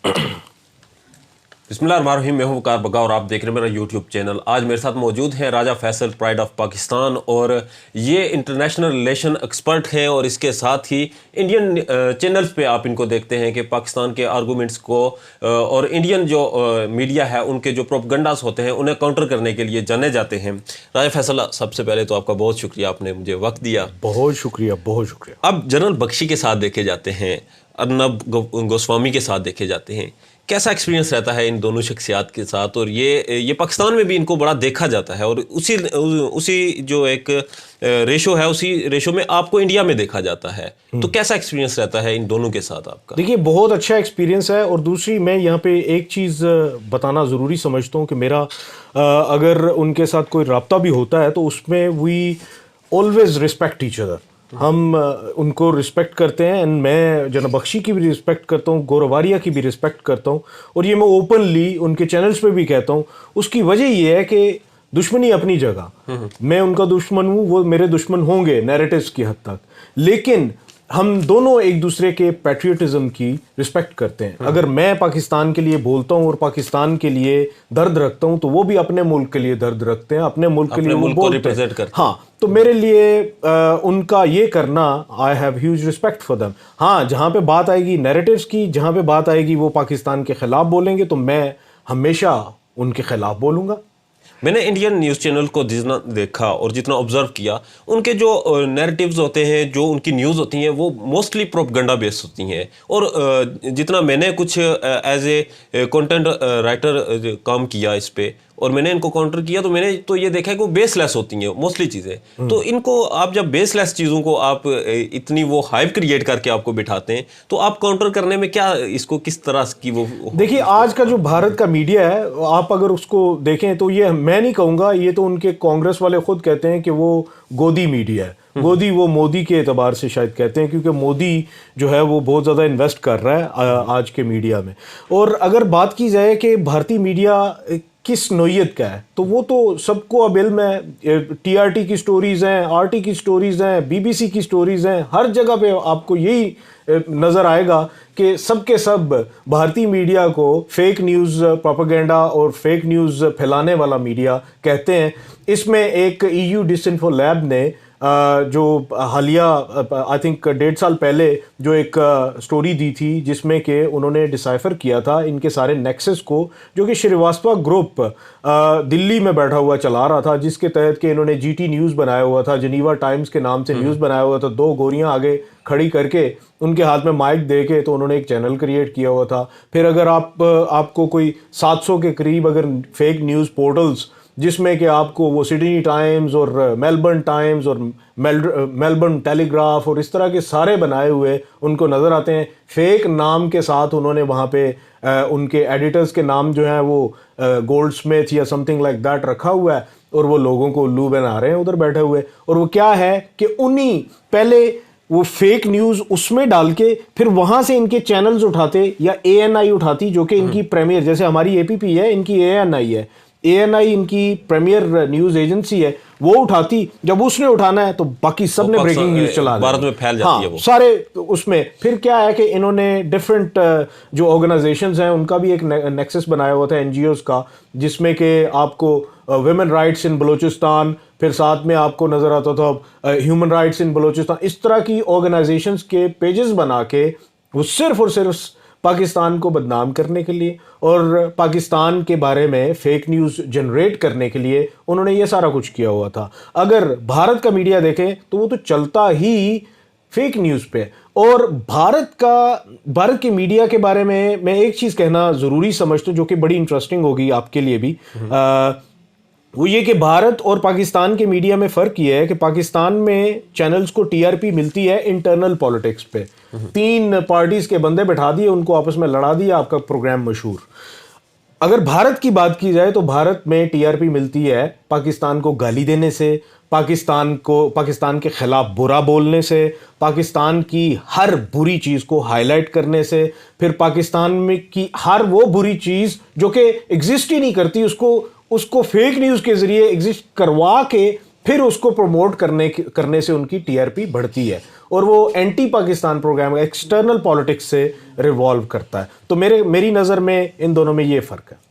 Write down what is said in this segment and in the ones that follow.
बिस्मिल्लाहिर्रहमानिर्रहीम। मैं हूं वकार बगा और आप देख रहे हैं मेरा यूट्यूब चैनल। आज मेरे साथ मौजूद हैं राजा फैसल, प्राइड ऑफ पाकिस्तान, और ये इंटरनेशनल रिलेशन एक्सपर्ट हैं और इसके साथ ही इंडियन चैनल्स पे आप इनको देखते हैं कि पाकिस्तान के आर्गूमेंट्स को और इंडियन जो मीडिया है उनके जो प्रोपगंडास होते हैं उन्हें काउंटर करने के लिए जाने जाते हैं। राजा फैसल, सबसे पहले तो आपका बहुत शुक्रिया, आपने मुझे वक्त दिया। बहुत शुक्रिया, बहुत शुक्रिया। अब जनरल बख्शी के साथ देखे जाते हैं, अर्नब गोस्वामी के साथ देखे जाते हैं, कैसा एक्सपीरियंस रहता है इन दोनों शख्सियात के साथ? और ये पाकिस्तान में भी इनको बड़ा देखा जाता है और उसी जो एक रेशो है उसी रेशो में आपको इंडिया में देखा जाता है। तो कैसा एक्सपीरियंस रहता है इन दोनों के साथ आपका? देखिए, बहुत अच्छा एक्सपीरियंस है। और दूसरी, मैं यहाँ पे एक चीज़ बताना ज़रूरी समझता हूँ कि मेरा अगर उनके साथ कोई रब्ता भी होता है तो उसमें we always respect each other. हम उनको रिस्पेक्ट करते हैं एंड मैं जनाब बख्शी की भी रिस्पेक्ट करता हूँ, गौरवारिया की भी रिस्पेक्ट करता हूँ, और ये मैं ओपनली उनके चैनल्स पे भी कहता हूँ। उसकी वजह ये है कि दुश्मनी अपनी जगह, मैं उनका दुश्मन हूँ, वो मेरे दुश्मन होंगे नैरेटिव्स की हद तक, लेकिन हम दोनों एक दूसरे के पैट्रियटिज्म की रिस्पेक्ट करते हैं। अगर मैं पाकिस्तान के लिए बोलता हूं और पाकिस्तान के लिए दर्द रखता हूं तो वो भी अपने मुल्क के लिए दर्द रखते हैं, अपने मुल्क के लिए मुल्क को रिप्रेजेंट करते हैं। हाँ, तो मेरे लिए उनका ये करना, I have huge respect for them. हाँ, जहां पे बात आएगी नैरेटिव्स की, जहां पे बात आएगी वो पाकिस्तान के खिलाफ बोलेंगे तो मैं हमेशा उनके खिलाफ बोलूंगा। मैंने इंडियन न्यूज़ चैनल को जितना देखा और जितना ऑब्जर्व किया, उनके जो नैरेटिव्स होते हैं, जो उनकी न्यूज़ होती हैं, वो मोस्टली प्रोपगंडा बेस्ड होती हैं। और जितना मैंने कुछ एज ए कंटेंट राइटर काम किया इस पे और मैंने इनको काउंटर किया तो मैंने तो ये देखा है कि वो बेसलेस होती हैं मोस्टली चीज़ें। तो इनको आप जब बेसलेस चीज़ों को आप इतनी वो हाइप क्रिएट करके आपको बिठाते हैं तो आप काउंटर करने में क्या इसको किस तरह की वो? देखिए, आज का जो भारत का मीडिया है, आप अगर उसको देखें तो ये मैं नहीं कहूँगा, ये तो उनके कांग्रेस वाले खुद कहते हैं कि वो गोदी मीडिया है। गोदी वो मोदी के एतबार से शायद कहते हैं, क्योंकि मोदी जो है वो बहुत ज़्यादा इन्वेस्ट कर रहा है आज के मीडिया में। और अगर बात की जाए कि भारतीय मीडिया किस नोयत का है तो वो तो सबको अब इल्म है। टीआरटी की स्टोरीज़ हैं, आरटी की स्टोरीज़ हैं, बीबीसी की स्टोरीज़ हैं, हर जगह पे आपको यही नज़र आएगा कि सब के सब भारतीय मीडिया को फेक न्यूज़ प्रोपेगेंडा और फेक न्यूज़ फैलाने वाला मीडिया कहते हैं। इसमें एक EU डिसइंफो लैब ने जो हालिया आई थिंक 1.5 साल पहले जो एक स्टोरी दी थी जिसमें कि उन्होंने डिसाइफर किया था इनके सारे नेक्सस को, जो कि श्रीवास्तव ग्रुप दिल्ली में बैठा हुआ चला रहा था, जिसके तहत कि इन्होंने GT न्यूज़ बनाया हुआ था, जिनीवा टाइम्स के नाम से न्यूज़ बनाया हुआ था, 2 गोरियां आगे खड़ी करके उनके हाथ में माइक दे के तो उन्होंने एक चैनल क्रिएट किया हुआ था। फिर अगर आपको कोई 700 के करीब अगर फेक न्यूज़ पोर्टल्स, जिसमें कि आपको वो सिडनी टाइम्स और मेलबर्न टाइम्स और मेलबर्न टेलीग्राफ और इस तरह के सारे बनाए हुए उनको नज़र आते हैं। फेक नाम के साथ उन्होंने वहाँ पे उनके एडिटर्स के नाम जो हैं वो गोल्डस्मिथ या समथिंग लाइक दैट रखा हुआ है, और वो लोगों को उल्लू बना रहे हैं उधर बैठे हुए। और वो क्या है कि उन्हीं पहले वो फेक न्यूज़ उसमें डाल के फिर वहाँ से इनके चैनल्स उठाते, या ANI उठाती जो कि इनकी प्रीमियर, जैसे हमारी APP है, इनकी ANI है, ANI इनकी प्रीमियर न्यूज़ एजेंसी है, वो उठाती। जब उसने उठाना है तो बाकी सब ने ब्रेकिंग न्यूज़ चला भारत में फैल जाती है वो सारे उसमें। फिर क्या है कि इन्होंने डिफरेंट जो ऑर्गेनाइजेशंस हैं उनका भी एक नेक्सस बनाया हुआ था NGOs का, जिसमें कि आपको वुमेन राइट्स इन बलूचिस्तान, फिर साथ में आपको नज़र आता था ह्यूमन राइट्स इन बलूचिस्तान, इस तरह की ऑर्गेनाइजेशंस के पेजेस बना के वो सिर्फ और सिर्फ पाकिस्तान को बदनाम करने के लिए और पाकिस्तान के बारे में फेक न्यूज़ जनरेट करने के लिए उन्होंने ये सारा कुछ किया हुआ था। अगर भारत का मीडिया देखें तो वो तो चलता ही फेक न्यूज़ पे। और भारत के मीडिया के बारे में मैं एक चीज़ कहना ज़रूरी समझता हूँ जो कि बड़ी इंटरेस्टिंग होगी आपके लिए भी, वो ये कि भारत और पाकिस्तान के मीडिया में फ़र्क ये है कि पाकिस्तान में चैनल्स को TRP मिलती है इंटरनल पॉलिटिक्स पे। 3 पार्टीज़ के बंदे बैठा दिए, उनको आपस में लड़ा दिया, आपका प्रोग्राम मशहूर। अगर भारत की बात की जाए तो भारत में TRP मिलती है पाकिस्तान को गाली देने से, पाकिस्तान के खिलाफ बुरा बोलने से, पाकिस्तान की हर बुरी चीज़ को हाईलाइट करने से, फिर पाकिस्तान में की हर वो बुरी चीज़ जो कि एग्जिस्ट ही नहीं करती उसको फेक न्यूज़ के ज़रिए एग्जिस्ट करवा के फिर उसको प्रमोट करने से उनकी TRP बढ़ती है। और वो anti Pakistan programme external politics से रिवॉल्व करता है। तो मेरी नज़र में इन दोनों में ये फ़र्क है।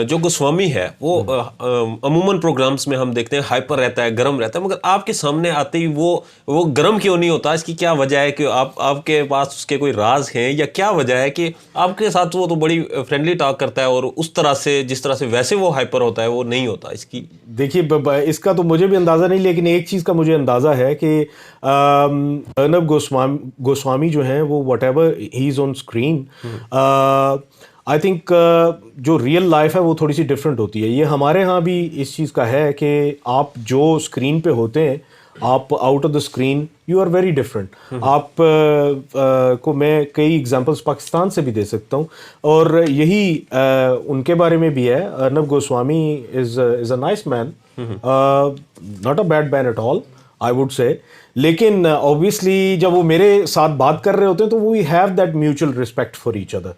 जो गोस्वामी है वो अमूमन प्रोग्राम्स में हम देखते हैं हाइपर रहता है, गर्म रहता है, मगर आपके सामने आते ही वो गर्म क्यों नहीं होता? इसकी क्या वजह है कि आपके पास उसके कोई राज हैं, या क्या वजह है कि आपके साथ वो तो बड़ी फ्रेंडली टॉक करता है और उस तरह से जिस तरह से वैसे वो हाइपर होता है वो नहीं होता? इसकी देखिए, इसका तो मुझे भी अंदाज़ा नहीं, लेकिन एक चीज़ का मुझे अंदाज़ा है कि अर्नब गोस्वामी जो हैं वो what ever he is on screen, I think जो रियल लाइफ है वो थोड़ी सी डिफरेंट होती है। ये हमारे यहाँ भी इस चीज़ का है कि आप जो स्क्रीन पे होते हैं, आप out of the screen you are very different. आप को मैं कई एग्जांपल्स पाकिस्तान से भी दे सकता हूँ, और यही उनके बारे में भी है। Arnab Goswami is a nice man, not a bad man at all I would say. लेकिन ऑब्वियसली जब वो मेरे साथ बात कर रहे होते हैं तो we have that mutual respect for each other.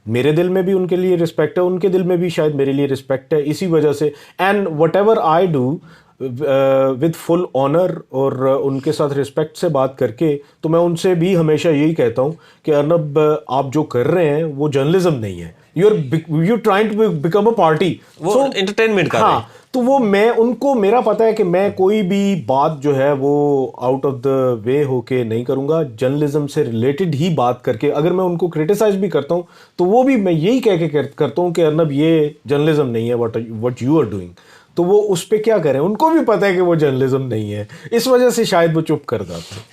मेरे दिल में भी उनके लिए रिस्पेक्ट है, उनके दिल में भी शायद मेरे लिए रिस्पेक्ट है। इसी वजह से and whatever I do with full honour और उनके साथ रिस्पेक्ट से बात करके, तो मैं उनसे भी हमेशा यही कहता हूँ कि अर्नब, आप जो कर रहे हैं वो जर्नलिज्म नहीं है, you trying to become a party, वो एंटरटेनमेंट कर रहे हैं। तो वो मैं उनको, मेरा पता है कि मैं कोई भी बात जो है वो आउट ऑफ द वे होके नहीं करूँगा, जर्नलिज्म से रिलेटेड ही बात करके। अगर मैं उनको क्रिटिसाइज भी करता हूँ तो वो भी मैं यही कह के करता हूँ कि अर्नब ये जर्नलिज्म नहीं है व्हाट यू आर डूइंग। तो वो उस पर क्या करें, उनको भी पता है कि वो जर्नलिज्म नहीं है, इस वजह से शायद वो चुप कर जाते हैं।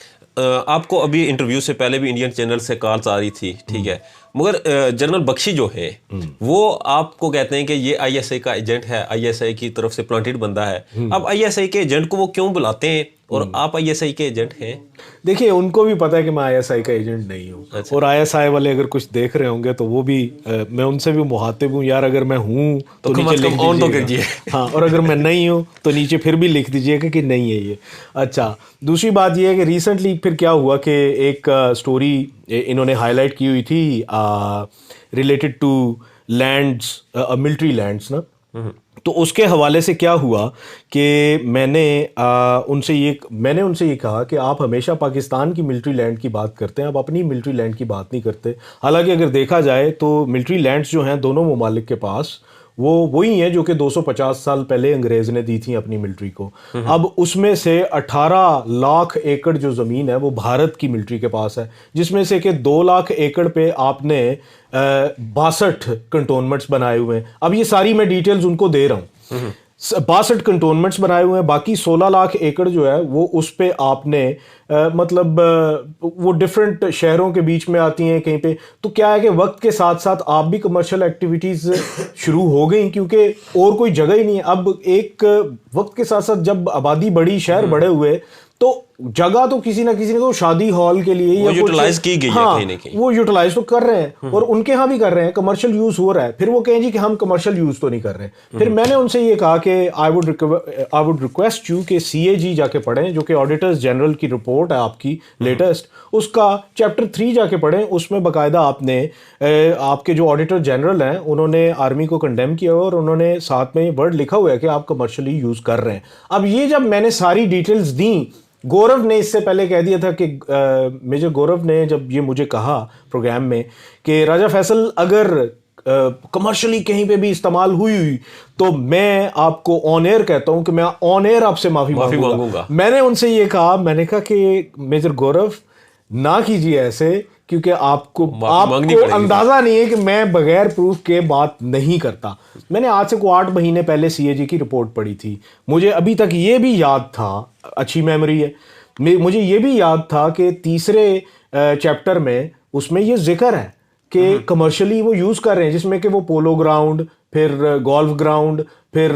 आपको अभी इंटरव्यू से पहले भी इंडियन चैनल से कॉल्स आ रही थी, ठीक है, मगर जनरल बख्शी जो है वो आपको कहते हैं कि ये आईएसआई का एजेंट है, आईएसआई की तरफ से प्लांटेड बंदा है। अब आईएसआई के एजेंट को वो क्यों बुलाते हैं, और आप आईएसआई के एजेंट हैं? देखिए, उनको भी पता है कि मैं आईएसआई का एजेंट नहीं हूँ। अच्छा। और आईएसआई वाले अगर कुछ देख रहे होंगे तो वो भी मैं उनसे भी मुखातिब हूँ, यार अगर मैं हूँ तो नीचे लिख ऑन तो दीजिएगा। कीजिए। हाँ, और अगर मैं नहीं हूँ तो नीचे फिर भी लिख दीजिएगा कि नहीं है ये। अच्छा, दूसरी बात ये है कि रिसेंटली फिर क्या हुआ कि एक स्टोरी इन्होंने हाईलाइट की हुई थी related to lands, military lands ना। तो उसके हवाले से क्या हुआ कि मैंने उनसे ये कहा कि आप हमेशा पाकिस्तान की मिलिट्री लैंड की बात करते हैं, आप अपनी मिलिट्री लैंड की बात नहीं करते। हालांकि अगर देखा जाए तो मिलिट्री लैंड्स जो हैं दोनों ममालिक के पास, वो वही हैं जो कि 250 साल पहले अंग्रेज ने दी थी अपनी मिलिट्री को। अब उसमें से 18 लाख एकड़ जो ज़मीन है वो भारत की मिलिट्री के पास है, जिसमें से कि 2 लाख एकड़ पे आपने 62 कंटोनमेंट्स बनाए हुए हैं। अब ये सारी मैं डिटेल्स उनको दे रहा हूँ। 62 कंटोनमेंट्स बनाए हुए हैं, बाकी 16 लाख एकड़ जो है वो उस पे आपने मतलब वो डिफरेंट शहरों के बीच में आती हैं कहीं पे। तो क्या है कि वक्त के साथ साथ आप भी कमर्शियल एक्टिविटीज़ शुरू हो गई, क्योंकि और कोई जगह ही नहीं है। अब एक वक्त के साथ साथ जब आबादी बढ़ी, शहर बड़े हुए, तो जगह तो किसी ना किसी ने को शादी हॉल के लिए वो यूटिलाइज की गई है कहीं ना कहीं। वो यूटिलाइज तो कर रहे हैं और उनके यहाँ भी कर रहे हैं, कमर्शियल यूज हो रहा है। फिर वो कहें जी कि हम कमर्शियल यूज तो नहीं कर रहे। फिर मैंने उनसे ये कहा कि आई वुड रिक्वेस्ट यू कि CAG जाके पढ़ें, जो कि ऑडिटर्स जनरल की रिपोर्ट है आपकी लेटेस्ट, उसका चैप्टर 3 जाके पढ़ें। उसमें बाकायदा आपने आपके जो ऑडिटर जनरल हैं उन्होंने आर्मी को कंडेम किया और उन्होंने साथ में वर्ड लिखा हुआ है कि आप कमर्शियली यूज कर रहे हैं। अब ये जब मैंने सारी डिटेल्स दी, गौरव ने इससे पहले कह दिया था कि मेजर गौरव ने जब ये मुझे कहा प्रोग्राम में कि राजा फैसल अगर कमर्शियली कहीं पे भी इस्तेमाल हुई तो मैं आपको ऑन एयर कहता हूं कि मैं ऑन एयर आपसे माफी मांगूंगा। मैंने उनसे ये कहा, मैंने कहा कि मेजर गौरव ना कीजिए ऐसे, क्योंकि आपको अंदाजा नहीं है कि मैं बगैर प्रूफ के बात नहीं करता। मैंने आज से 8 महीने पहले CAG की रिपोर्ट पढ़ी थी, मुझे अभी तक ये भी याद था, अच्छी मेमोरी है, मुझे ये भी याद था कि तीसरे चैप्टर में उसमें ये जिक्र है कि कमर्शियली वो यूज कर रहे हैं, जिसमें कि वो पोलो ग्राउंड, फिर गोल्फ ग्राउंड, फिर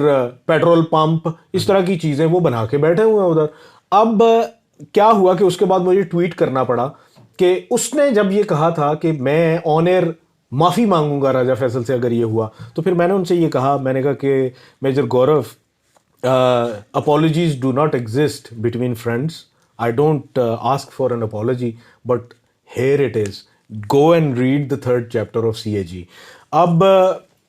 पेट्रोल पंप, इस तरह की चीजें वो बना के बैठे हुए हैं उधर। अब क्या हुआ कि उसके बाद मुझे ट्वीट करना पड़ा कि उसने जब ये कहा था कि मैं ऑन एयर माफ़ी मांगूंगा राजा फैसल से अगर ये हुआ, तो फिर मैंने उनसे ये कहा, मैंने कहा कि major Gaurav, apologies do not exist between friends. I don't ask for an apology, but here it is. Go and read the 3rd chapter of CAG. अब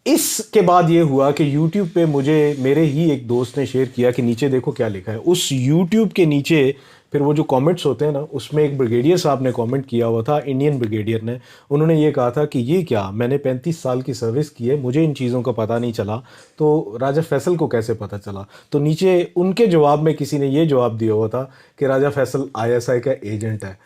इसके बाद ये हुआ कि YouTube पे मुझे मेरे ही एक दोस्त ने शेयर किया कि नीचे देखो क्या लिखा है। उस YouTube के नीचे फिर वो जो कमेंट्स होते हैं ना, उसमें एक ब्रिगेडियर साहब ने कमेंट किया हुआ था, इंडियन ब्रिगेडियर ने। उन्होंने ये कहा था कि ये क्या, मैंने 35 साल की सर्विस की है, मुझे इन चीज़ों का पता नहीं चला, तो राजा फैसल को कैसे पता चला? तो नीचे उनके जवाब में किसी ने ये जवाब दिया हुआ था कि राजा फैसल आईएसआई का एजेंट है।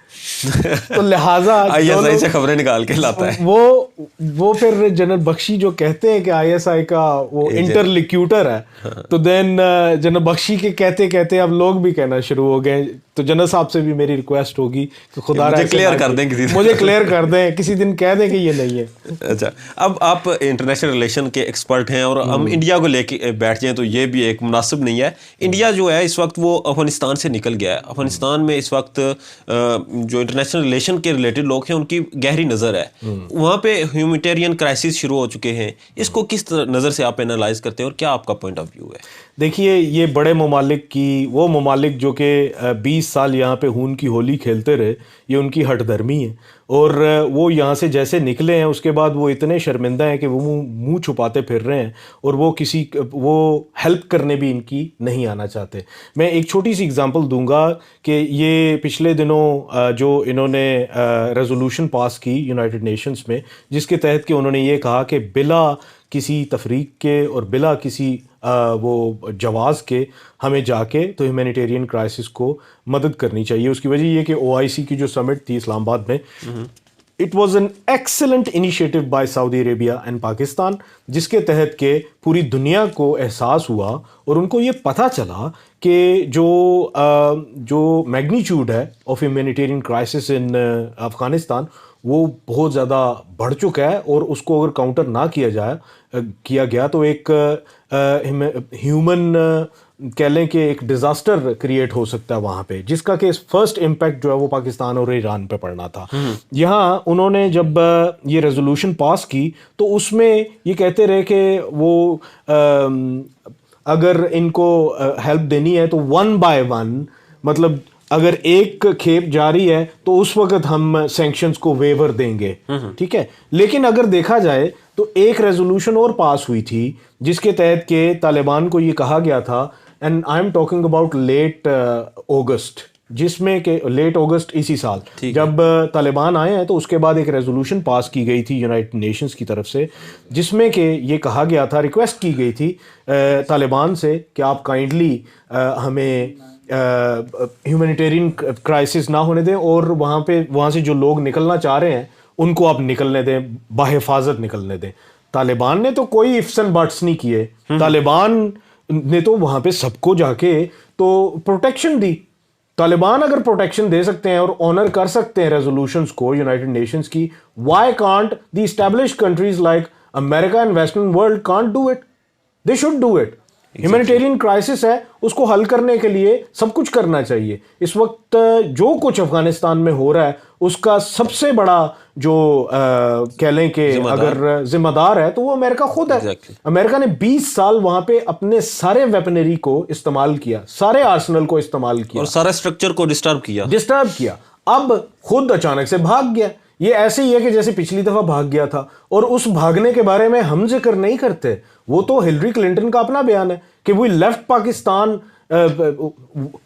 तो लिहाजा आईएसआई से खबरें निकाल के लाता है वो फिर जनरल बख्शी जो कहते हैं कि आईएसआई का वो इंटरलिक्यूटर है, तो देन जनरल बख्शी के कहते कहते अब लोग भी कहना शुरू हो गए। तो जनरल साहब से भी मेरी रिक्वेस्ट होगी कि खुदा मुझे क्लियर कर दें किसी दिन। मुझे क्लियर कर दें, किसी दिन कह दें कि ये नहीं है। अच्छा, अब आप इंटरनेशनल रिलेशन के एक्सपर्ट हैं और हम इंडिया को लेके बैठ जाएं तो ये भी एक मुनासिब नहीं है। इंडिया जो है इस वक्त वो अफगानिस्तान से निकल गया है। अफगानिस्तान में इस वक्त जो इंटरनेशनल रिलेशन के रिलेटेड लोग हैं उनकी गहरी नज़र है। वहाँ पे ह्यूमैनिटेरियन क्राइसिस शुरू हो चुके हैं। इसको किस नज़र से आप एनालाइज करते हैं और क्या आपका पॉइंट ऑफ व्यू है? देखिए, ये बड़े ममालिक की, वो ममालिक जो कि 20 साल यहाँ पे खून की होली खेलते रहे, ये उनकी हठधर्मी है। और वो यहाँ से जैसे निकले हैं उसके बाद वो इतने शर्मिंदा हैं कि वो मुंह छुपाते फिर रहे हैं, और वो हेल्प करने भी इनकी नहीं आना चाहते। मैं एक छोटी सी एग्जांपल दूंगा कि ये पिछले दिनों जो इन्होंने रेजोल्यूशन पास की यूनाइटेड नेशंस में, जिसके तहत कि उन्होंने ये कहा कि बिला किसी तफरीक के और बिला किसी वो जवाज़ के हमें जाके तो ह्यूमैनिटेरियन क्राइसिस को मदद करनी चाहिए। उसकी वजह ये कि OIC की जो समिट थी इस्लामाबाद में, it was an excellent initiative by Saudi Arabia and Pakistan, जिसके तहत के पूरी दुनिया को एहसास हुआ और उनको ये पता चला कि जो मैग्नीट्यूड है of humanitarian crisis in Afghanistan वो बहुत ज़्यादा बढ़ चुका है, और उसको अगर काउंटर ना किया गया तो एक ह्यूमन कह लें कि एक डिज़ास्टर क्रिएट हो सकता है वहाँ पे, जिसका कि फर्स्ट इम्पैक्ट जो है वो पाकिस्तान और ईरान पे पड़ना था। यहाँ उन्होंने जब ये रेजोल्यूशन पास की तो उसमें ये कहते रहे कि वो अगर इनको हेल्प देनी है तो 1 by 1, मतलब अगर एक खेप जारी है तो उस वक्त हम सैंक्शंस को वेवर देंगे, ठीक है। लेकिन अगर देखा जाए तो एक रेजोल्यूशन और पास हुई थी जिसके तहत के तालिबान को ये कहा गया था, and I am talking about late August, जिसमें के लेट अगस्त इसी साल जब तालिबान आए हैं, तो उसके बाद एक रेजोल्यूशन पास की गई थी यूनाइटेड नेशंस की तरफ से, जिसमें कि ये कहा गया था, रिक्वेस्ट की गई थी तालिबान से कि आप काइंडली हमें ह्यूमैनिटेरियन क्राइसिस ना होने दें, और वहाँ से जो लोग निकलना चाह रहे हैं उनको आप निकलने दें, बाहिफाजत निकलने दें। तालिबान ने तो कोई इफ्स एंड बट्स नहीं किए। तालिबान ने तो वहाँ पे सबको जाके तो प्रोटेक्शन दी। तालिबान अगर प्रोटेक्शन दे सकते हैं और ऑनर कर सकते हैं रेजोल्यूशंस को यूनाइटेड नेशंस की, why can't the established countries like America and western world can't do it? They should do it. Humanitarian crisis है, उसको हल करने के लिए सब कुछ करना चाहिए। इस वक्त जो कुछ अफगानिस्तान में हो रहा है उसका सबसे बड़ा जो कह लें कि अगर जिम्मेदार है तो वो अमेरिका खुद है। अमेरिका ने 20 साल वहां पे अपने सारे वेपनरी को इस्तेमाल किया, सारे आर्सेनल को इस्तेमाल किया और सारे स्ट्रक्चर को डिस्टर्ब किया। अब खुद अचानक से भाग गया। ये ऐसे ही है कि जैसे पिछली दफा भाग गया था, और उस भागने के बारे में हम जिक्र नहीं करते। वो तो हिलरी क्लिंटन का अपना बयान है कि we left Pakistan,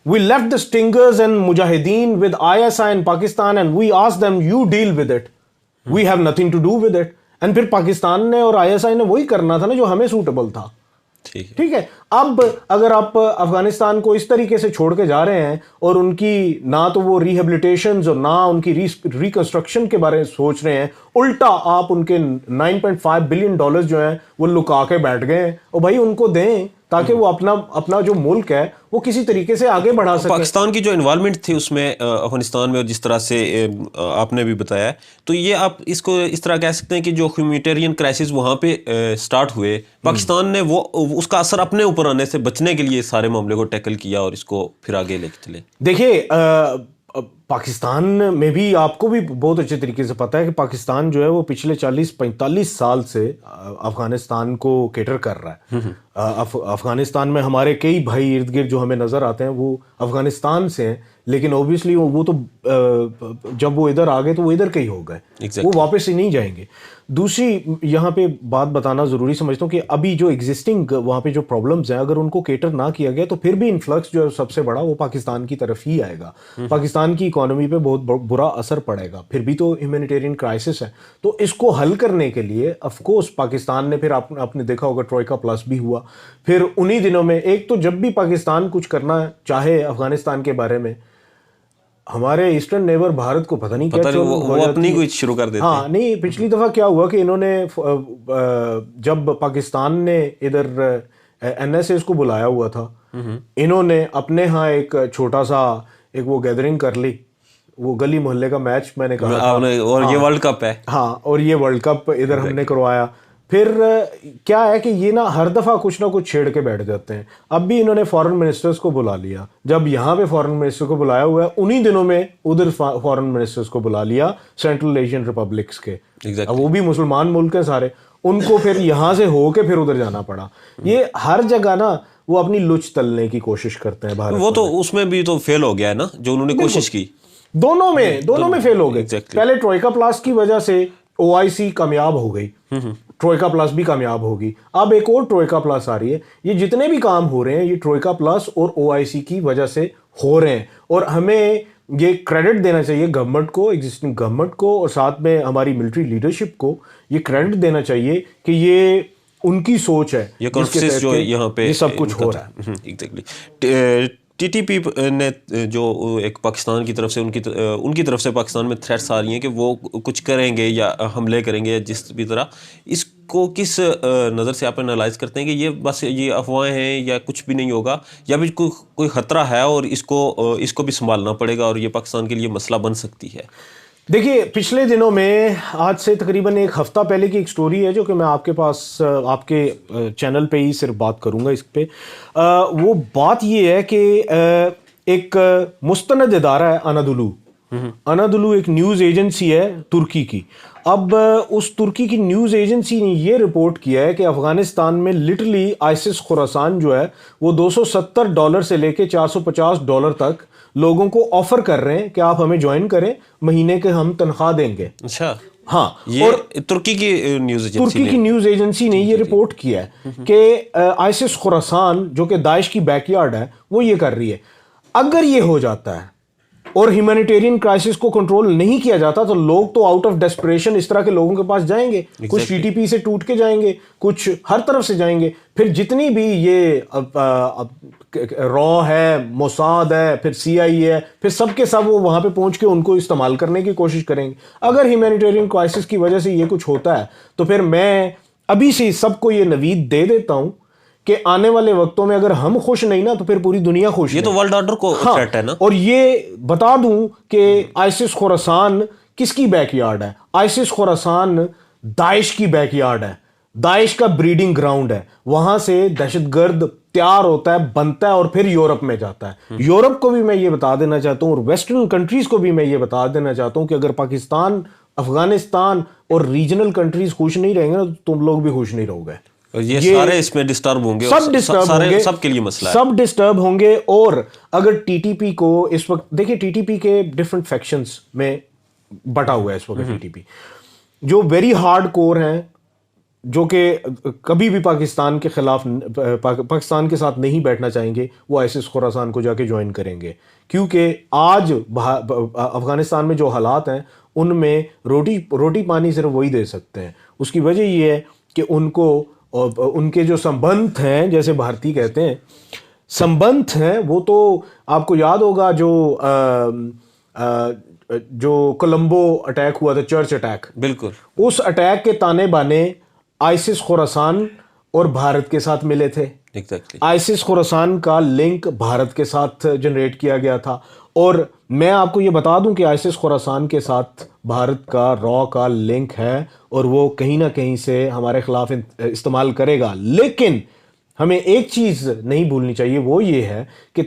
we left the stingers and mujahideen with ISI in Pakistan and we asked them you deal with it, we have nothing to do with it। and फिर पाकिस्तान ने और ISI ने वही करना था ना जो हमें सूटेबल था। ठीक है। अब अगर आप अफगानिस्तान को इस तरीके से छोड़ के जा रहे हैं और उनकी ना तो वो रिहेबिलिटेशन और ना उनकी रिकंस्ट्रक्शन के बारे में सोच रहे हैं, उल्टा आप उनके 9.5 बिलियन डॉलर्स जो हैं वो लुका के बैठ गए हैं, और भाई उनको दें ताकि वो अपना जो मुल्क है वो किसी तरीके से आगे बढ़ा सके। पाकिस्तान की जो इन्वॉल्वमेंट थी उसमें अफगानिस्तान में, और जिस तरह से आपने भी बताया, तो ये आप इसको इस तरह कह सकते हैं कि जो ह्यूमैनिटेरियन क्राइसिस वहाँ पे स्टार्ट हुए, पाकिस्तान ने वो उसका असर अपने ऊपर आने से बचने के लिए सारे मामले को टैकल किया और इसको फिर आगे लेके चले। देखिए, पाकिस्तान में भी आपको भी बहुत अच्छे तरीके से पता है कि पाकिस्तान जो है वो पिछले 40-45 साल से अफगानिस्तान को केटर कर रहा है। अफगानिस्तान में हमारे कई भाई इर्द गिर्द जो हमें नज़र आते हैं वो अफगानिस्तान से हैं, लेकिन ओबियसली वो तो जब वो इधर आ गए तो वो इधर के ही हो गए, वो वापस ही नहीं जाएंगे। दूसरी यहाँ पे बात बताना ज़रूरी समझता हूँ कि अभी जो एग्जिस्टिंग वहाँ पे जो प्रॉब्लम्स हैं, अगर उनको केटर ना किया गया तो फिर भी इन्फ्लक्स जो है सबसे बड़ा वो पाकिस्तान की तरफ ही आएगा। पाकिस्तान की इकोनॉमी पे बहुत बुरा असर पड़ेगा। फिर भी तो ह्यूमैनिटेरियन क्राइसिस है, तो इसको हल करने के लिए ऑफ कोर्स पाकिस्तान ने फिर आपने देखा होगा ट्रोइका प्लस भी हुआ। फिर उन्हीं दिनों में एक तो जब भी पाकिस्तान कुछ करना चाहे अफगानिस्तान के बारे में, हमारे ईस्टर्न नेबर भारत को पता नहीं क्या वो अपनी कुछ शुरू कर देते हैं। हाँ नहीं, पिछली दफा क्या हुआ कि इन्होंने जब पाकिस्तान ने इधर एनएसएस को बुलाया हुआ था, इन्होंने अपने यहाँ एक छोटा सा एक वो गैदरिंग कर ली, वो गली मोहल्ले का मैच मैंने कहा था, और ये वर्ल्ड कप है। हाँ, और ये वर्ल्ड कप इधर हमने करवाया। फिर क्या है कि ये ना हर दफ़ा कुछ ना कुछ छेड़ के बैठ जाते हैं। अब भी इन्होंने फॉरेन मिनिस्टर्स को बुला लिया, जब यहाँ पे फॉरेन मिनिस्टर को बुलाया हुआ है उन्हीं दिनों में उधर फॉरेन मिनिस्टर्स को बुला लिया सेंट्रल एशियन रिपब्लिक्स के। अब वो भी मुसलमान मुल्क हैं सारे, उनको फिर यहाँ से होके फिर उधर जाना पड़ा। ये हर जगह ना वो अपनी लुच तलने की कोशिश करते हैं भारत। वो तो उसमें भी तो फेल हो गया है ना, जो उन्होंने कोशिश की। दोनों में फेल हो गए। पहले ट्रोइका प्लस की वजह से ओआईसी कामयाब हो गई, ट्रोइका प्लस भी कामयाब होगी, अब एक और ट्रोइका प्लस आ रही है। ये जितने भी काम हो रहे हैं ये ट्रोइका प्लस और ओआईसी की वजह से हो रहे हैं, और हमें ये क्रेडिट देना चाहिए गवर्नमेंट को, एग्जिस्टिंग गवर्नमेंट को, और साथ में हमारी मिलिट्री लीडरशिप को ये क्रेडिट देना चाहिए कि ये उनकी सोच है, ये कॉन्सेप्ट जो यहाँ पे ये सब कुछ हो रहा है। एग्जैक्टली। टीटीपी ने जो एक पाकिस्तान की तरफ से उनकी तरफ से पाकिस्तान में थ्रेट्स आ रही हैं कि वो कुछ करेंगे या हमले करेंगे या जिस भी तरह, इसको किस नज़र से आप एनालाइज करते हैं कि ये बस ये अफवाहें हैं या कुछ भी नहीं होगा, या भी कोई खतरा है और इसको भी संभालना पड़ेगा और ये पाकिस्तान के लिए मसला बन सकती है? देखिए, पिछले दिनों में, आज से तकरीबन एक हफ्ता पहले की एक स्टोरी है जो कि मैं आपके पास आपके चैनल पे ही सिर्फ बात करूंगा इस पे। वो बात ये है कि एक मुस्तनद इदारा है अनादुलू। अनादुलू एक न्यूज़ एजेंसी है तुर्की की। अब उस तुर्की की न्यूज़ एजेंसी ने ये रिपोर्ट किया है कि अफगानिस्तान में लिटरली आइसिस खुरासान जो है वो $270 से लेके $450 तक लोगों को ऑफर कर रहे हैं कि आप हमें ज्वाइन करें, महीने के हम तनख्वाह देंगे। अच्छा, हाँ, ये और तुर्की की न्यूज़ एजेंसी ने ये रिपोर्ट किया है कि आइसिस खुरासान जो कि दाइश की बैकयार्ड है वो ये कर रही है। अगर ये हो जाता है और ह्यूमैनिटेरियन क्राइसिस को कंट्रोल नहीं किया जाता तो लोग तो आउट ऑफ डेस्परेशन इस तरह के लोगों के पास जाएंगे। कुछ टीटीपी से टूट के जाएंगे, कुछ हर तरफ से जाएंगे। फिर जितनी भी ये रॉ है, मोसाद है, फिर सीआईए है, फिर सब के सब वो वहां पे पहुंच के उनको इस्तेमाल करने की कोशिश करेंगे। अगर ह्यूमैनिटेरियन क्राइसिस की वजह से ये कुछ होता है तो फिर मैं अभी से सबको ये नवीद दे देता हूं कि आने वाले वक्तों में अगर हम खुश नहीं ना तो फिर पूरी दुनिया खुश। ये तो वर्ल्ड ऑर्डर को थ्रेट है ना। और ये बता दूं कि आइसिस खुरासान किसकी बैकयार्ड है? आइसिस खुरासान दाइश की बैकयार्ड है, दाइश का ब्रीडिंग ग्राउंड है। वहां से दहशतगर्द तैयार होता है, बनता है और फिर यूरोप में जाता है। यूरोप को भी मैं ये बता देना चाहता हूं और वेस्टर्न कंट्रीज को भी मैं ये बता देना चाहता हूं कि अगर पाकिस्तान, अफगानिस्तान और रीजनल कंट्रीज खुश नहीं रहेंगे ना तो तुम लोग भी खुश नहीं रहोगे। ये सारे इसमें डिस्टर्ब होंगे, सब डिस्टर्ब होंगे, सबके लिए मसला है, सब डिस्टर्ब होंगे। और अगर टीटीपी को इस वक्त देखिए, टीटीपी के डिफरेंट फैक्शंस में बटा हुआ है इस वक्त। टीटीपी जो वेरी हार्ड कोर हैं, जो कि कभी भी पाकिस्तान के खिलाफ पाकिस्तान के साथ नहीं बैठना चाहेंगे, वो आइसिस खुरासान को जाके ज्वाइन करेंगे। क्योंकि आज अफगानिस्तान में जो हालात हैं उनमें रोटी पानी सिर्फ वही दे सकते हैं। उसकी वजह ये है कि उनको और उनके जो संबंध हैं, जैसे भारतीय कहते हैं संबंध हैं, वो तो आपको याद होगा जो कोलंबो अटैक हुआ था, चर्च अटैक, बिल्कुल उस अटैक के ताने बाने आइसिस खुरासान और भारत के साथ मिले थे। आइसिस खुरासान का लिंक भारत के साथ जनरेट किया गया था। और मैं आपको ये बता दूं कि आइसिस खुरासान के साथ भारत का रॉ का लिंक है और वो कहीं ना कहीं से हमारे खिलाफ इस्तेमाल करेगा। लेकिन हमें एक चीज़ नहीं भूलनी चाहिए, वो ये है कि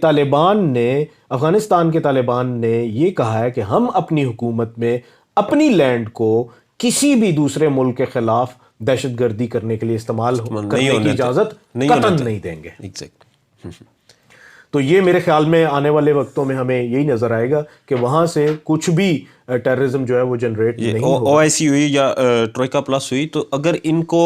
अफ़गानिस्तान के तालिबान ने ये कहा है कि हम अपनी हुकूमत में अपनी लैंड को किसी भी दूसरे मुल्क के खिलाफ दहशतगर्दी करने के लिए इस्तेमाल करने की इजाज़त कतई नहीं देंगे। एग्जैक्ट। तो ये मेरे ख्याल में आने वाले वक्तों में हमें यही नजर आएगा कि वहां से कुछ भी टेररिज्म जो है वो जनरेट नहीं होगा। OIC हुई या ट्रोइका प्लस हुई, तो अगर इनको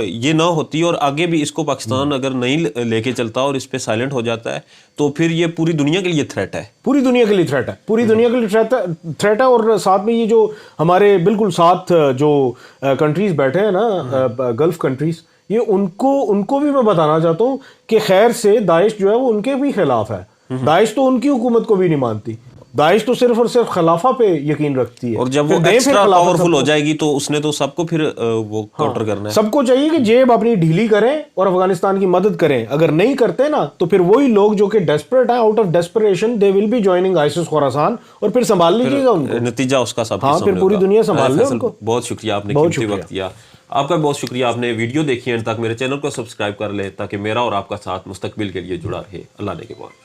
ये ना होती और आगे भी इसको पाकिस्तान अगर नहीं लेके चलता और इस पे साइलेंट हो जाता है, तो फिर ये पूरी दुनिया के लिए थ्रेट है। पूरी दुनिया के लिए थ्रेट है, पूरी दुनिया के लिए थ्रेट है। और साथ में ये जो हमारे बिल्कुल साथ जो कंट्रीज बैठे हैं ना, गल्फ कंट्रीज, ये उनको भी मैं बताना चाहता हूँ कि खैर से दाइश जो है वो उनके भी खिलाफ है। दाइश तो उनकी हुकूमत को भी नहीं मानती, दाइश तो सिर्फ और सिर्फ खिलाफा पे यकीन रखती है। और जब वो एक्स्ट्रा पावरफुल हो जाएगी तो उसने तो सबको फिर वो काउंटर करना है। सबको चाहिए कि जेब अपनी ढीली करें और अफगानिस्तान की मदद करें। अगर नहीं करते ना तो फिर वही लोग जो कि डेस्परेट हैं, out of desperation they will be joining ISIS Khorasan, और फिर संभाल लीजिएगा उनको। नतीजा उसका सब हाँ, फिर पूरी दुनिया संभाल ले उनको। बहुत शुक्रिया, आपने कीमती वक्त दिया। आपका बहुत शुक्रिया, आपने वीडियो देखी एंड तक। मेरे चैनल को सब्सक्राइब कर ले ताकि मेरा और आपका साथ मुस्तकबिल के लिए जुड़ा रहे। अल्लाह ने के बाद।